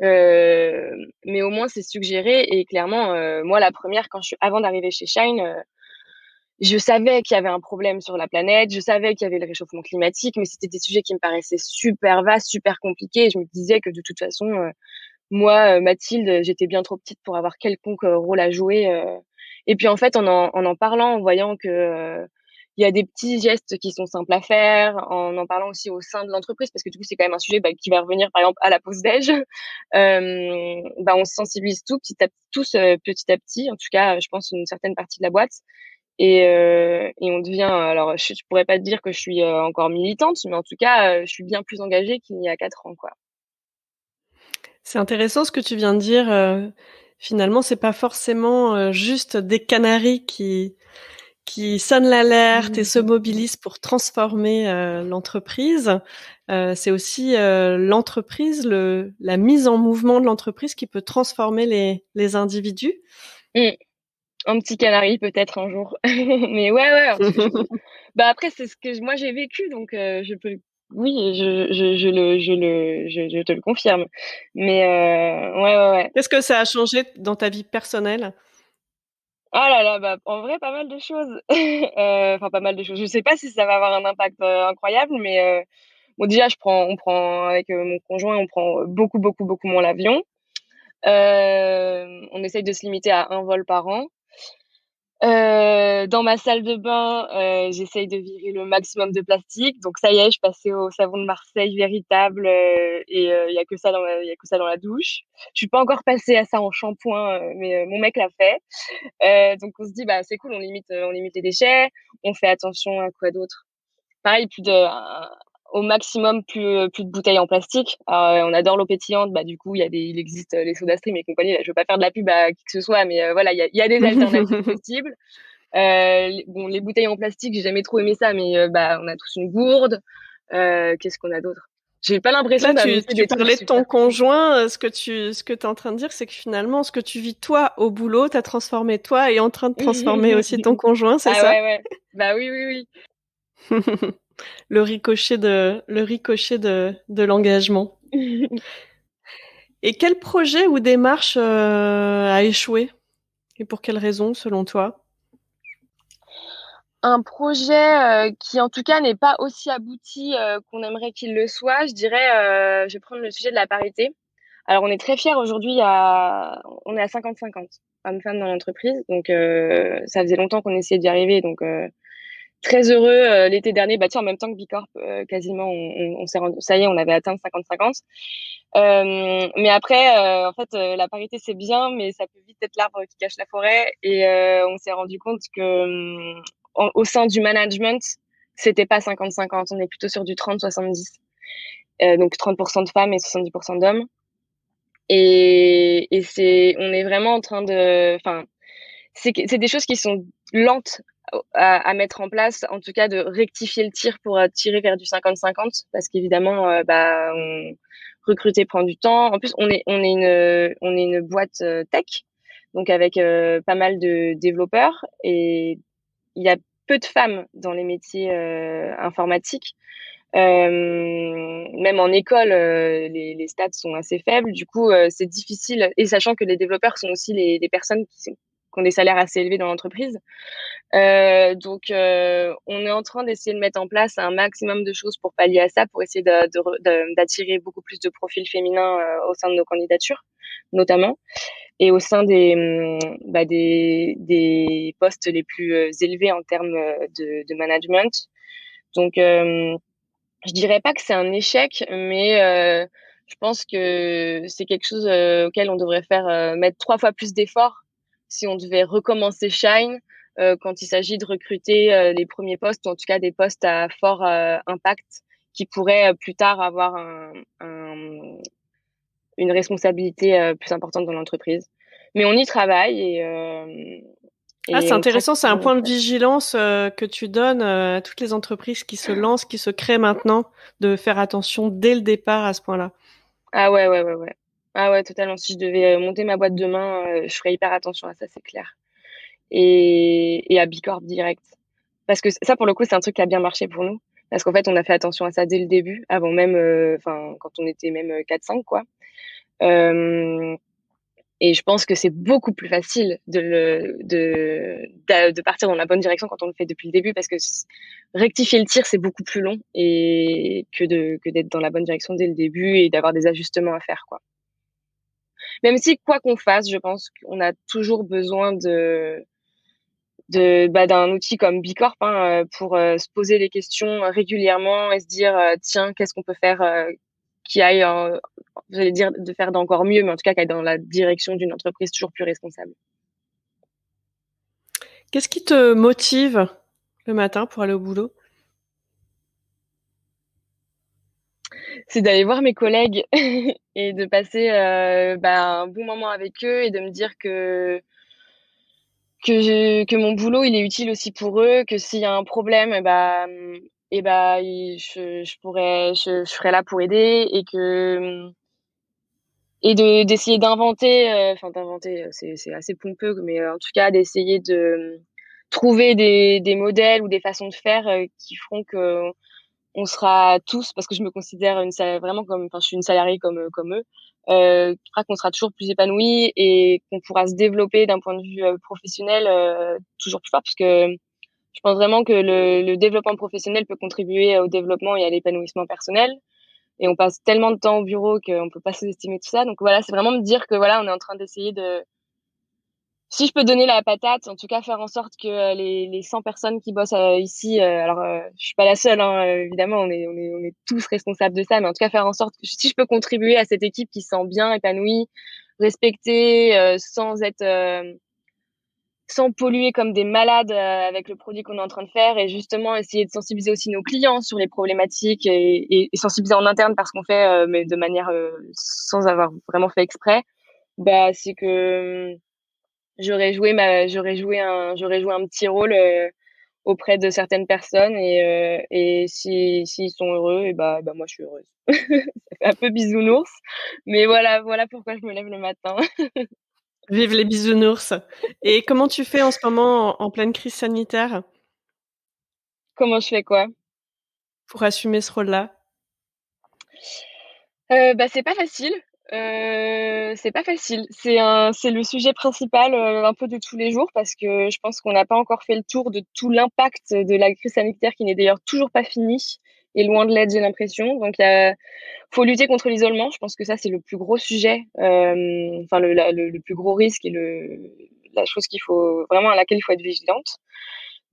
Mais au moins c'est suggéré et clairement, moi la première avant d'arriver chez Shine, je savais qu'il y avait un problème sur la planète, je savais qu'il y avait le réchauffement climatique, mais c'était des sujets qui me paraissaient super vastes, super compliqués et je me disais que de toute façon, moi, Mathilde, j'étais bien trop petite pour avoir quelconque rôle à jouer. Et puis en fait, en parlant, en voyant que il y a des petits gestes qui sont simples à faire, en parlant aussi au sein de l'entreprise, parce que du coup, c'est quand même un sujet qui va revenir, par exemple, à la pause déj. On se sensibilise tous petit à petit, en tout cas, je pense une certaine partie de la boîte. Et on devient, alors je pourrais pas te dire que je suis encore militante, mais en tout cas, je suis bien plus engagée qu'il y a 4 ans, quoi. C'est intéressant ce que tu viens de dire, finalement, c'est pas forcément, juste des canaris qui sonnent l'alerte et se mobilisent pour transformer, l'entreprise. C'est aussi, l'entreprise, la mise en mouvement de l'entreprise qui peut transformer les individus. Mmh. Un petit canari peut-être un jour. Mais ouais, bah, après c'est ce que moi j'ai vécu donc je peux oui, je te le confirme. Mais ouais. Qu'est-ce que ça a changé dans ta vie personnelle? Ah là là, bah, en vrai pas mal de choses. Enfin pas mal de choses. Je sais pas si ça va avoir un impact, incroyable mais bon déjà on prend avec, mon conjoint, on prend beaucoup moins l'avion. On essaye de se limiter à un vol par an. Dans ma salle de bain, j'essaye de virer le maximum de plastique. Donc ça y est, je passais au savon de Marseille véritable, il y a que ça il y a que ça dans la douche. Je suis pas encore passée à ça en shampoing, mais mon mec l'a fait. Donc on se dit: «Bah, c'est cool, on limite les déchets, on fait attention à quoi d'autre?» Pareil, au maximum, plus de bouteilles en plastique. On adore l'eau pétillante, bah, du coup, il existe les SodaStream et compagnie. Là, je veux pas faire de la pub à qui que ce soit, mais voilà, il y a des alternatives possibles. Les bouteilles en plastique, j'ai jamais trop aimé ça, mais bah, on a tous une gourde. Qu'est-ce qu'on a d'autre? J'ai pas l'impression Là, tu d'annoncer tu des trucs parlais de ton super conjoint, ce que tu es en train de dire, c'est que finalement, ce que tu vis toi au boulot, tu as transformé toi et en train de transformer aussi ton conjoint, c'est Ah ça? ouais. Bah oui. Le ricochet de l'engagement. Et quel projet ou démarche, a échoué? Et pour quelle raison, selon toi? Un projet, qui en tout cas n'est pas aussi abouti, qu'on aimerait qu'il le soit, je dirais, je vais prendre le sujet de la parité. Alors on est très fiers aujourd'hui on est à 50-50 hommes-femmes dans l'entreprise, donc ça faisait longtemps qu'on essayait d'y arriver, donc très heureux, l'été dernier, bah tiens en même temps que Bicorp, quasiment on s'est rendu ça y est, on avait atteint 50-50. Mais après, en fait, la parité c'est bien, mais ça peut vite être l'arbre qui cache la forêt et on s'est rendu compte que, au sein du management, c'était pas 50-50, on est plutôt sur du 30-70. Donc 30% de femmes et 70% d'hommes. On est vraiment en train enfin, c'est des choses qui sont lentes à mettre en place, en tout cas de rectifier le tir pour tirer vers du 50-50, parce qu'évidemment, recruter prend du temps. En plus, on est une boîte tech, donc avec pas mal de développeurs, et il y a peu de femmes dans les métiers informatiques. Même en école, les stats sont assez faibles. Du coup, c'est difficile. Et sachant que les développeurs sont aussi les personnes qui ont des salaires assez élevés dans l'entreprise. On est en train d'essayer de mettre en place un maximum de choses pour pallier à ça, pour essayer d'attirer beaucoup plus de profils féminins au sein de nos candidatures, notamment, et au sein des postes les plus élevés en termes de management. Donc, je dirais pas que c'est un échec, mais je pense que c'est quelque chose auquel on devrait mettre 3 fois plus d'efforts si on devait recommencer Shine quand il s'agit de recruter les premiers postes, ou en tout cas des postes à fort impact qui pourraient plus tard avoir une responsabilité plus importante dans l'entreprise. Mais on y travaille Ah, c'est et on traque intéressant, c'est un toujours les point de stats. vigilance que tu donnes à toutes les entreprises qui se lancent, qui se créent maintenant, de faire attention dès le départ à ce point-là. Ah ouais, ouais, ouais, ouais. Ah ouais, totalement. Si je devais monter ma boîte demain, je ferais hyper attention à ça, c'est clair. Et à Bicorp direct. Parce que ça, pour le coup, c'est un truc qui a bien marché pour nous. Parce qu'en fait, on a fait attention à ça dès le début, avant même, enfin, quand on était même 4-5, quoi. Euh, et je pense que c'est beaucoup plus facile de partir dans la bonne direction quand on le fait depuis le début, parce que rectifier le tir, c'est beaucoup plus long et que d'être dans la bonne direction dès le début et d'avoir des ajustements à faire, quoi. Même si, quoi qu'on fasse, je pense qu'on a toujours besoin d'un outil comme Bicorp, hein, pour se poser les questions régulièrement et se dire tiens, qu'est-ce qu'on peut faire qui aille, j'allais dire de faire d'encore mieux, mais en tout cas qui aille dans la direction d'une entreprise toujours plus responsable. Qu'est-ce qui te motive le matin pour aller au boulot? C'est d'aller voir mes collègues et de passer un bon moment avec eux et de me dire que mon boulot il est utile aussi pour eux, que s'il y a un problème, je serai là pour aider et que et d'essayer d'inventer, c'est assez pompeux, mais en tout cas d'essayer de trouver des modèles ou des façons de faire qui feront que on sera tous, parce que je me considère vraiment comme, enfin, je suis une salariée comme eux, qui fera qu'on sera toujours plus épanouis et qu'on pourra se développer d'un point de vue professionnel toujours plus fort, parce que je pense vraiment que le développement professionnel peut contribuer au développement et à l'épanouissement personnel. Et on passe tellement de temps au bureau qu'on peut pas sous-estimer tout ça. Donc voilà, c'est vraiment me dire que voilà, on est en train d'essayer de, si je peux donner la patate, en tout cas faire en sorte que les 100 personnes qui bossent ici, je suis pas la seule, hein, évidemment, on est tous responsables de ça, mais en tout cas faire en sorte que si je peux contribuer à cette équipe qui se sent bien épanouie, respectée, sans polluer comme des malades avec le produit qu'on est en train de faire, et justement essayer de sensibiliser aussi nos clients sur les problématiques et sensibiliser en interne parce qu'on fait, mais de manière sans avoir vraiment fait exprès, c'est que j'aurais joué un petit rôle auprès de certaines personnes et si s'ils sont heureux et moi je suis heureuse. Ça fait un peu bisounours, mais voilà pourquoi je me lève le matin. Vive les bisounours. Et comment tu fais en ce moment en pleine crise sanitaire Comment je fais quoi? pour assumer ce rôle-là? C'est pas facile, c'est pas facile. C'est le sujet principal, un peu de tous les jours, parce que je pense qu'on n'a pas encore fait le tour de tout l'impact de la crise sanitaire, qui n'est d'ailleurs toujours pas finie et loin de l'être, j'ai l'impression. Donc faut lutter contre l'isolement. Je pense que ça, c'est le plus gros sujet, enfin le plus gros risque et la chose qu'il faut vraiment, à laquelle il faut être vigilante.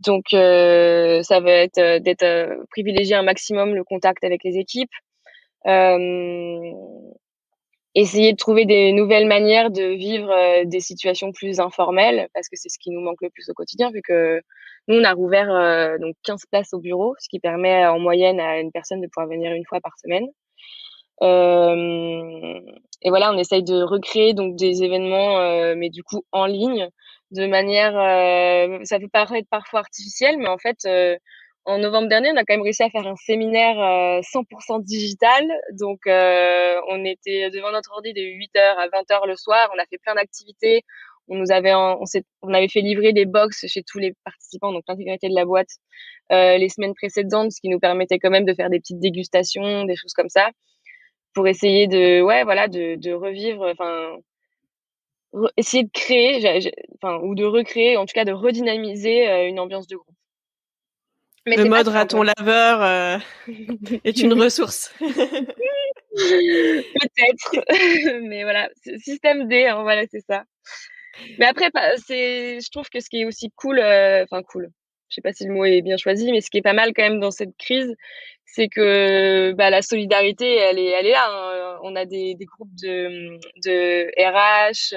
Donc ça va être d'être privilégier un maximum le contact avec les équipes, euh, essayer de trouver des nouvelles manières de vivre des situations plus informelles, parce que c'est ce qui nous manque le plus au quotidien, vu que nous, on a rouvert donc 15 places au bureau, ce qui permet en moyenne à une personne de pouvoir venir une fois par semaine. Euh, et voilà, on essaye de recréer donc des événements, mais du coup en ligne, de manière, ça peut paraître parfois artificiel, mais en fait, en novembre dernier, on a quand même réussi à faire un séminaire 100% digital. Donc, on était devant notre ordi de 8h à 20h le soir. On a fait plein d'activités. On avait fait livrer des box chez tous les participants, donc l'intégralité de la boîte, les semaines précédentes, ce qui nous permettait quand même de faire des petites dégustations, des choses comme ça, pour essayer de revivre, enfin, essayer de créer, ou de recréer, en tout cas de redynamiser une ambiance de groupe. Mais Le c'est pas mode simple, raton hein. laveur est une ressource. Peut-être, mais voilà, système D, hein, voilà, c'est ça. Mais après, je trouve que ce qui est aussi cool, enfin cool, je sais pas si le mot est bien choisi, mais ce qui est pas mal quand même dans cette crise, c'est que la solidarité, elle est là, hein. On a des groupes de RH,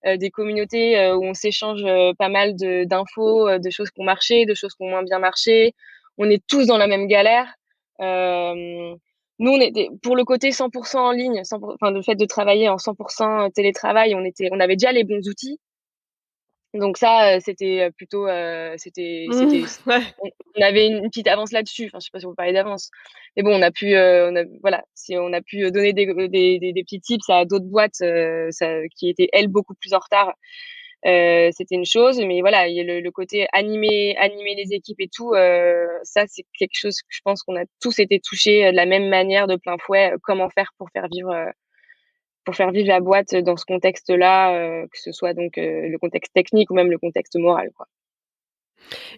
des communautés où on s'échange pas mal d'infos, de choses qui ont marché, de choses qui ont moins bien marché. On est tous dans la même galère. Euh, Nous, on était pour le côté 100% en ligne, enfin le fait de travailler en 100% télétravail, on avait déjà les bons outils. Donc ça, c'était plutôt, c'était Ouais. on avait une petite avance là-dessus. Enfin, je sais pas si on peut parler d'avance. Mais bon, on a voilà, si on a pu donner des petits tips à d'autres boîtes, ça qui étaient, elles, beaucoup plus en retard. C'était une chose, mais voilà, il y a le côté animer les équipes et tout, ça, c'est quelque chose que je pense qu'on a tous été touchés, de la même manière, de plein fouet. Comment faire pour faire vivre la boîte dans ce contexte-là, que ce soit donc, le contexte technique ou même le contexte moral, quoi.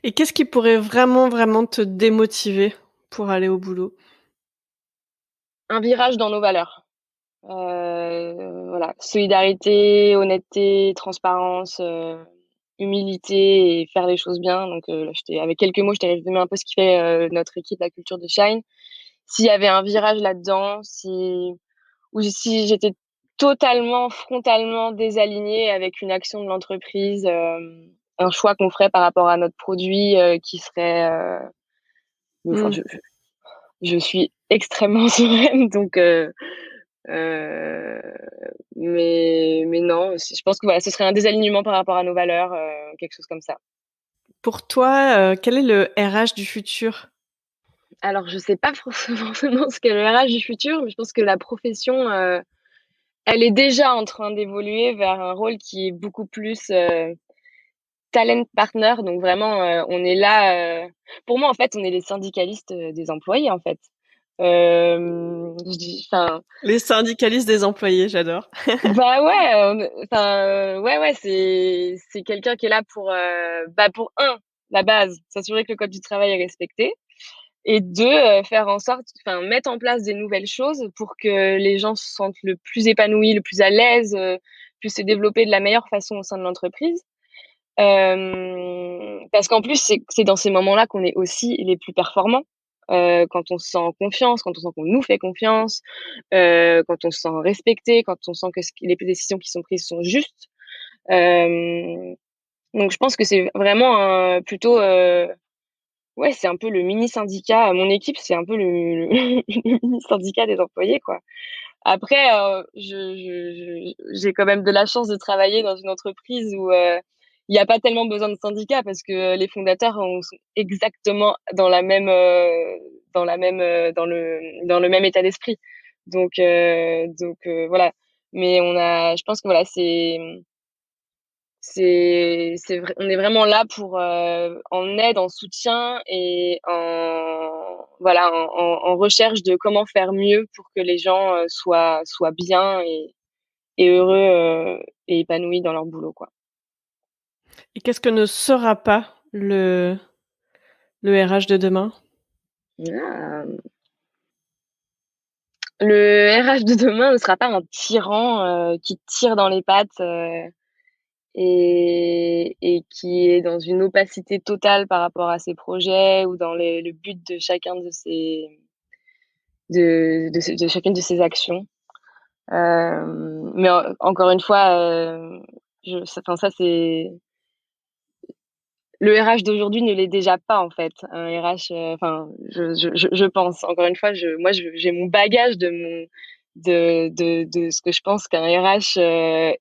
Et qu'est-ce qui pourrait vraiment, vraiment te démotiver pour aller au boulot? Un virage dans nos valeurs. Voilà, solidarité, honnêteté, transparence, humilité et faire les choses bien. Donc, là, avec quelques mots, je t'ai résumé un peu ce qui fait, notre équipe, la culture de Shine. S'il y avait un virage là-dedans, si j'étais totalement, frontalement désalignée avec une action de l'entreprise, un choix qu'on ferait par rapport à notre produit, qui serait, enfin, Mmh. je suis extrêmement sereine, donc Heu, mais non, je pense que voilà, ce serait un désalignement par rapport à nos valeurs, quelque chose comme ça. Pour toi, quel est le RH du futur? Alors je sais pas forcément ce qu'est le RH du futur, mais je pense que la profession, elle est déjà en train d'évoluer vers un rôle qui est beaucoup plus, talent partner. Donc vraiment, on est là, pour moi, en fait, on est les syndicalistes, des employés, en fait. Je dis enfin, Les syndicalistes des employés, j'adore. bah, ouais, ouais, ouais, c'est quelqu'un qui est là pour, pour la base, s'assurer que le code du travail est respecté et 2 faire en sorte mettre en place des nouvelles choses pour que les gens se sentent le plus épanouis, le plus à l'aise, puissent se développer de la meilleure façon au sein de l'entreprise. Parce qu'en plus, c'est dans ces moments-là qu'on est aussi les plus performants, quand on se sent en confiance, quand on sent qu'on nous fait confiance, quand on se sent respecté, quand on sent que les décisions qui sont prises sont justes. Hem, donc je pense que c'est vraiment plutôt, ouais, c'est un peu le mini syndicat. Mon équipe, c'est un peu le le mini syndicat des employés, quoi. Après, j'ai quand même de la chance de travailler dans une entreprise où, il y a pas tellement besoin de syndicat parce que les fondateurs sont exactement dans le même état d'esprit. Voilà. Mais je pense que voilà, c'est vrai, on est vraiment là pour, en aide, en soutien et en recherche de comment faire mieux pour que les gens, soient bien et heureux, et épanouis dans leur boulot, quoi. Et qu'est-ce que ne sera pas le RH de demain? Ah! Le RH de demain ne sera pas un tyran, qui tire dans les pattes, et qui est dans une opacité totale par rapport à ses projets ou dans le but de chacun de chacune de ses actions. Mais encore une fois, ça c'est le RH d'aujourd'hui ne l'est déjà pas, en fait. Un RH, je pense. Encore une fois, j'ai mon bagage de ce que je pense qu'un RH,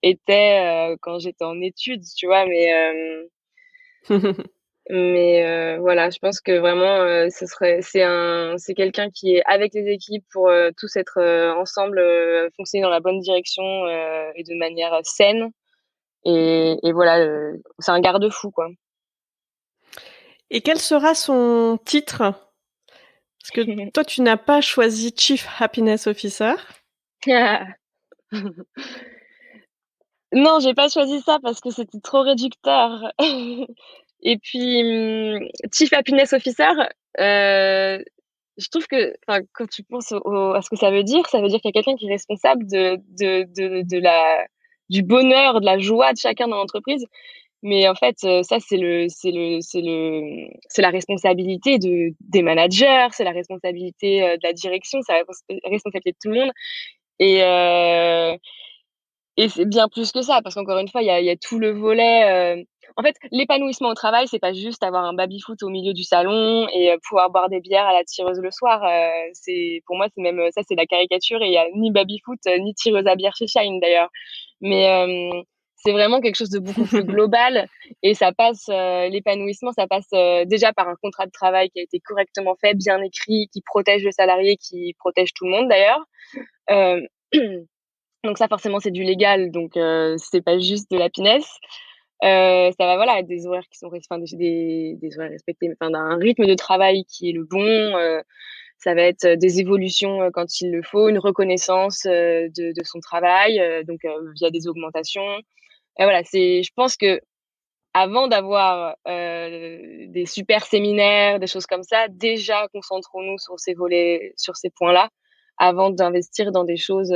était, quand j'étais en études, tu vois? Voilà, je pense que vraiment, c'est quelqu'un qui est avec les équipes pour, tous être, ensemble, fonctionner dans la bonne direction, et de manière saine et voilà, c'est un garde-fou, quoi. Et quel sera son titre? Parce que toi, tu n'as pas choisi Chief Happiness Officer. Non, j'ai pas choisi ça parce que c'était trop réducteur. Et puis, Chief Happiness Officer, heu, je trouve que quand tu penses à ce que ça veut dire qu'il y a quelqu'un qui est responsable de la du bonheur, de la joie de chacun dans l'entreprise. Mais en fait, ça c'est la responsabilité des managers, c'est la responsabilité, de la direction, c'est la responsabilité de tout le monde et heu et c'est bien plus que ça, parce qu'encore une fois, il y a tout le volet, en fait, l'épanouissement au travail, c'est pas juste avoir un baby-foot au milieu du salon et pouvoir boire des bières à la tireuse le soir, c'est pour moi, c'est même, ça, c'est la caricature et il y a ni baby-foot, ni tireuse à bière chez Shine d'ailleurs. Mais c'est vraiment quelque chose de beaucoup plus global et ça passe, l'épanouissement, ça passe déjà par un contrat de travail qui a été correctement fait, bien écrit, qui protège le salarié, qui protège tout le monde d'ailleurs. Euh, donc ça, forcément, c'est du légal, donc c'est pas juste de la finesse. Ça va, voilà, des horaires qui sont, enfin, des horaires respectés, enfin, d'un rythme de travail qui est le bon. Ça va être des évolutions quand il le faut, une reconnaissance de son travail, donc via des augmentations. Et voilà, je pense que avant d'avoir des super séminaires, des choses comme ça, déjà concentrons-nous sur ces volets, sur ces points-là, avant d'investir dans des choses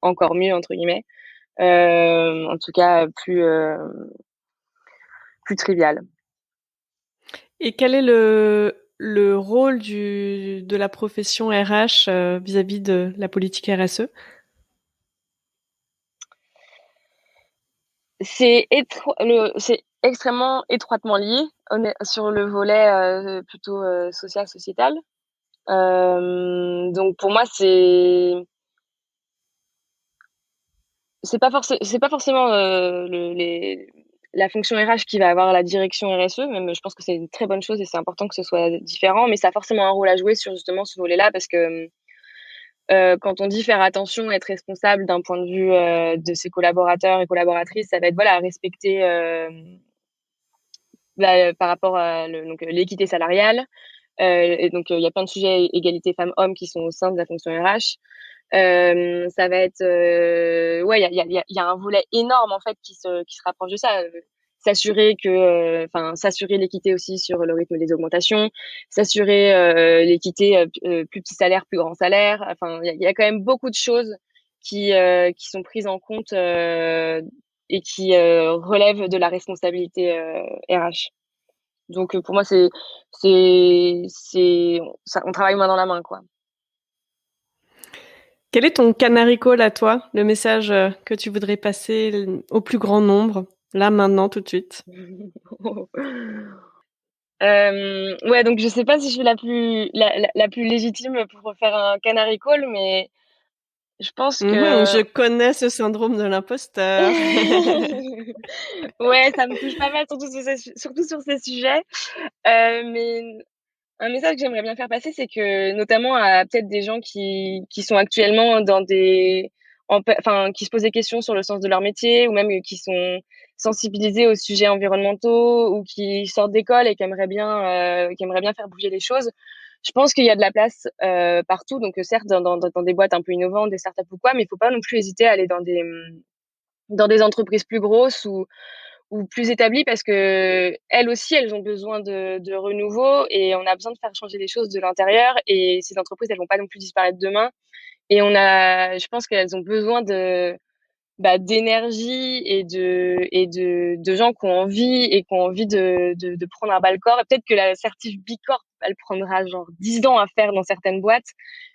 encore mieux entre guillemets, en tout cas plus triviales. Et quel est le rôle de la profession RH vis-à-vis de la politique RSE? C'est extrêmement étroitement lié sur le volet plutôt social sociétal. Donc pour moi c'est pas forcément la fonction RH qui va avoir la direction RSE, même je pense que c'est une très bonne chose et c'est important que ce soit différent, mais ça a forcément un rôle à jouer sur justement ce volet-là parce que quand on dit faire attention, être responsable d'un point de vue de ses collaborateurs et collaboratrices, ça va être voilà respecter par rapport à donc l'équité salariale. Et donc il y a plein de sujets égalité femmes-hommes qui sont au sein de la fonction RH. Ça va être ouais, il y a un volet énorme en fait qui se rapproche de ça. S'assurer que s'assurer l'équité aussi sur le rythme des augmentations, s'assurer l'équité plus petit salaire, plus grand salaire. Enfin, il y a quand même beaucoup de choses qui sont prises en compte et qui relèvent de la responsabilité RH. Donc pour moi on travaille main dans la main quoi. Quel est ton canary call à toi, le message que tu voudrais passer au plus grand nombre, là, maintenant, tout de suite? Ouais, donc je sais pas si je suis la plus légitime pour faire un canary call, mais je pense que Je connais ce syndrome de l'imposteur. ouais, ça me touche pas mal, surtout sur ces sujets. Mais un message que j'aimerais bien faire passer, c'est que notamment à peut-être des gens qui sont actuellement dans qui se posent des questions sur le sens de leur métier ou même qui sont sensibilisés aux sujets environnementaux ou qui sortent d'école et qui aimeraient bien faire bouger les choses. Je pense qu'il y a de la place partout, donc certes dans des boîtes un peu innovantes, des startups ou quoi, mais il faut pas non plus hésiter à aller dans des entreprises plus grosses ou plus établies parce que elles aussi, elles ont besoin de renouveau et on a besoin de faire changer les choses de l'intérieur et ces entreprises, elles vont pas non plus disparaître demain et je pense qu'elles ont besoin d'énergie et de gens qui ont envie et qui ont envie de prendre un bas le corps. Et peut-être que la certif Bicorp, elle prendra genre 10 ans à faire dans certaines boîtes,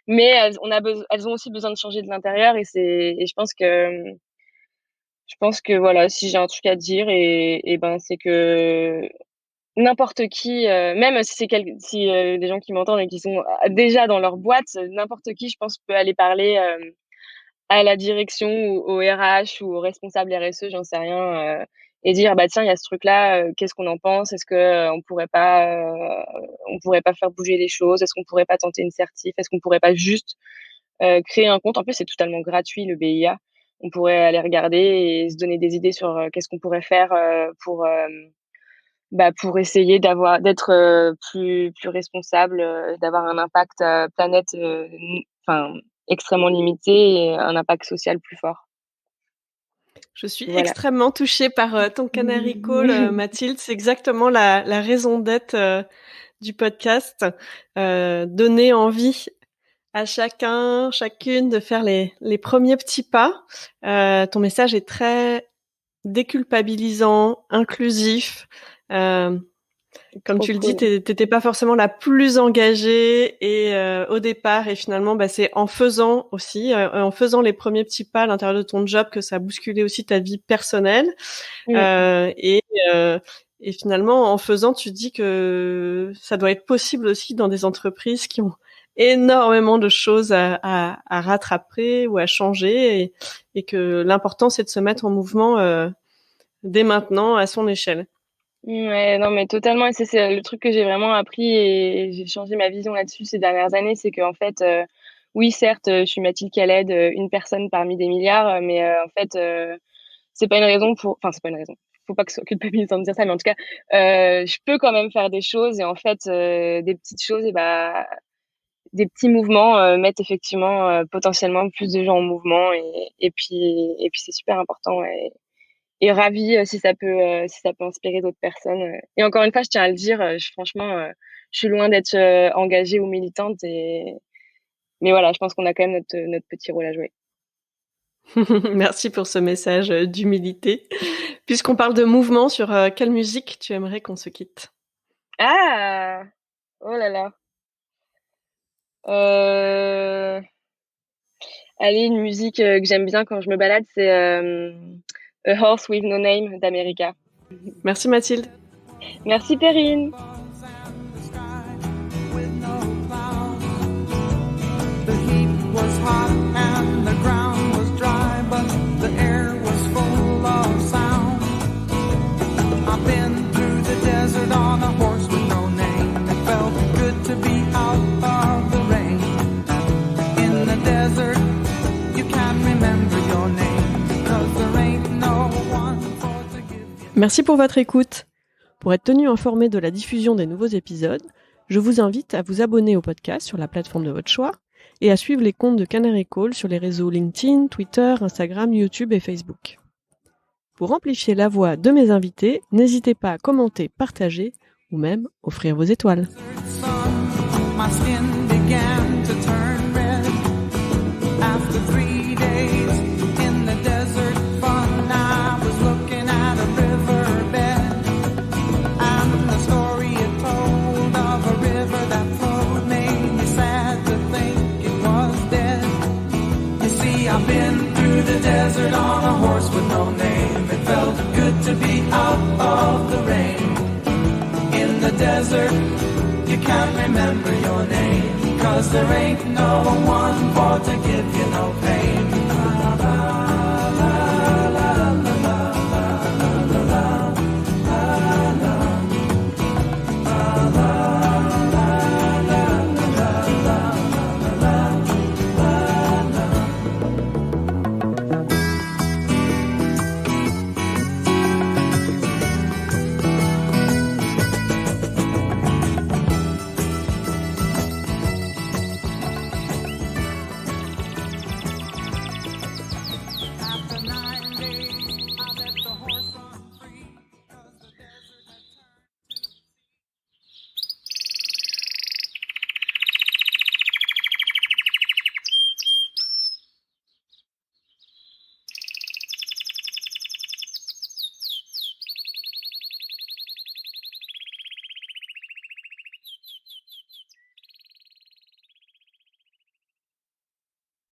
mais elles ont aussi besoin de changer de l'intérieur et je pense que voilà, si j'ai un truc à dire et ben c'est que n'importe qui, même si si des gens qui m'entendent et qui sont déjà dans leur boîte, n'importe qui, je pense, peut aller parler à la direction ou au RH ou au responsable RSE, j'en sais rien, et dire bah tiens, il y a ce truc-là, qu'est-ce qu'on en pense? Est-ce que on pourrait pas faire bouger les choses? Est-ce qu'on pourrait pas tenter une certif? Est-ce qu'on pourrait pas juste créer un compte? En plus, c'est totalement gratuit le BIA. On pourrait aller regarder et se donner des idées sur qu'est-ce qu'on pourrait faire pour essayer d'être plus responsable, d'avoir un impact planète enfin extrêmement limité et un impact social plus fort. Je suis Voilà. extrêmement touchée par ton canary call, Mathilde. C'est exactement la raison d'être du podcast. Donner envie à chacun, chacune de faire les premiers petits pas. Ton message est très déculpabilisant, inclusif. Comme Trop tu le dis, cool. t'étais pas forcément la plus engagée et au départ et finalement c'est en faisant aussi, en faisant les premiers petits pas à l'intérieur de ton job que ça a bousculé aussi ta vie personnelle. Mmh. Euh, et euh, et finalement en faisant, tu dis que ça doit être possible aussi dans des entreprises qui ont énormément de choses à rattraper ou à changer et que l'important c'est de se mettre en mouvement dès maintenant à son échelle. Ouais, non, mais totalement. Et c'est le truc que j'ai vraiment appris et j'ai changé ma vision là-dessus ces dernières années. C'est qu'en fait, oui, certes, je suis Mathilde Khaled, une personne parmi des milliards, mais en fait, c'est pas une raison pour. Enfin, c'est pas une raison. Faut pas que ce soit culpabilisant de dire ça, mais en tout cas, je peux quand même faire des choses et en fait, des petites choses, et bah, des petits mouvements mettent effectivement potentiellement plus de gens en mouvement et puis c'est super important. Et ravie si ça peut inspirer d'autres personnes. Et encore une fois, je tiens à le dire, franchement, je suis loin d'être engagée ou militante, mais voilà, je pense qu'on a quand même notre petit rôle à jouer. Merci pour ce message d'humilité. Puisqu'on parle de mouvement, sur quelle musique tu aimerais qu'on se quitte? Ah! Oh là là. Euh... Allez, une musique que j'aime bien quand je me balade, c'est A Horse with No Name d'America. Merci Mathilde. Merci Perrine. The heat was hot and the ground was dry, but the air was full of sound. I've been through the desert on a horse with no name. It felt good to be out of the rain. In the desert, you can't remember your name, 'cause there ain't no one for to give you. Merci pour votre écoute. Pour être tenu informé de la diffusion des nouveaux épisodes, je vous invite à vous abonner au podcast sur la plateforme de votre choix et à suivre les comptes de Canary Call sur les réseaux LinkedIn, Twitter, Instagram, YouTube et Facebook. Pour amplifier la voix de mes invités, n'hésitez pas à commenter, partager ou même offrir vos étoiles. My skin began to turn red after 3 days in the desert fun. I was looking at a riverbed, and the story it told of a river that flowed made me sad to think it was dead. You see, I've been through the desert on a horse with no name. It felt good to be out of the rain. In the desert, you can't remember your name, 'cause there ain't no one for to give you no pain.